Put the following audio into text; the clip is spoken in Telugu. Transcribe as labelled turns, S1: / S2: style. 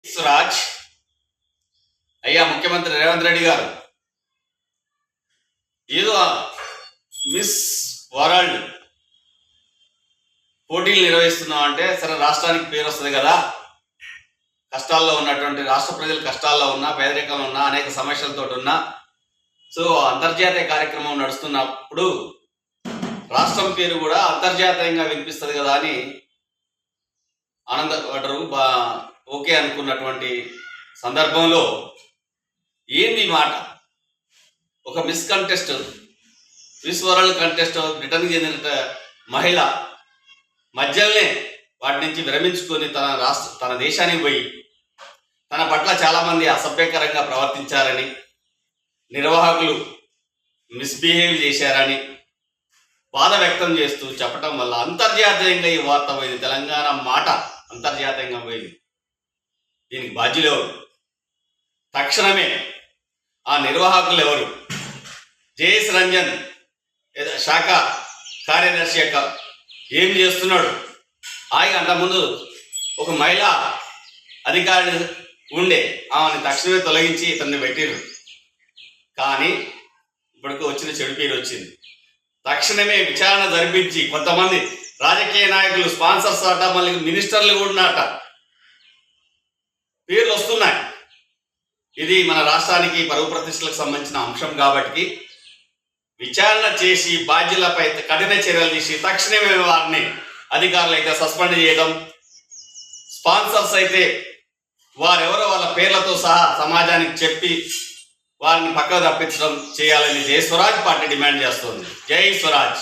S1: స్వరాజ్ అయ్యా ముఖ్యమంత్రి రేవంత్ రెడ్డి గారు ఏదో మిస్ వరల్డ్ పోటీలు నిర్వహిస్తున్నాం అంటే సరే రాష్ట్రానికి పేరు వస్తుంది కదా. కష్టాల్లో ఉన్నటువంటి రాష్ట్ర ప్రజలు కష్టాల్లో ఉన్నా, పేదరికంలో ఉన్నా, అనేక సమస్యలతో ఉన్నా, సో అంతర్జాతీయ కార్యక్రమం నడుస్తున్నప్పుడు రాష్ట్రం పేరు కూడా అంతర్జాతీయంగా వినిపిస్తుంది కదా అని ఆనందపడరు. ఓకే అనుకున్నటువంటి సందర్భంలో ఏంది మాట, ఒక miss contest, Miss World contest బ్రిటన్కి చెందిన మహిళ మధ్యలోనే వాటి నుంచి విరమించుకొని తన దేశానికి పోయి తన పట్ల చాలామంది అసభ్యకరంగా ప్రవర్తించారని, నిర్వాహకులు మిస్బిహేవ్ చేశారని బాధ వ్యక్తం చేస్తూ చెప్పటం వల్ల అంతర్జాతీయంగా ఈ వార్త పోయింది. తెలంగాణ మాట అంతర్జాతీయంగా పోయింది. దీనికి బాధ్యులు ఎవరు? తక్షణమే ఆ నిర్వాహకులు ఎవరు? జేఎస్ రంజన్ శాఖ కార్యదర్శి యొక్క ఏం చేస్తున్నాడు? అంతకుముందు ఒక మహిళా అధికారి ఉండే, ఆమెను తక్షణమే తొలగించి ఇతన్ని పెట్టిరు. కానీ ఇప్పటికి వచ్చిన చెడు పేరు వచ్చింది. తక్షణమే విచారణ జరిపించి కొంతమంది రాజకీయ నాయకులు, స్పాన్సర్స్ అట, మళ్ళీ మినిస్టర్లు కూడా అట పేర్లు వస్తున్నాయి. ఇది మన రాష్ట్రానికి పరువు ప్రతిష్టలకు సంబంధించిన అంశం కాబట్టి విచారణ చేసి బాధ్యులపై కఠిన చర్యలు తీసి తక్షణమే వారిని, అధికారులు అయితే సస్పెండ్ చేయడం, స్పాన్సర్స్ అయితే వారెవరో వాళ్ళ పేర్లతో సహా సమాజానికి చెప్పి వారిని పక్కకు తప్పించడం చేయాలని జై స్వరాజ్ పార్టీ డిమాండ్ చేస్తోంది. జై స్వరాజ్.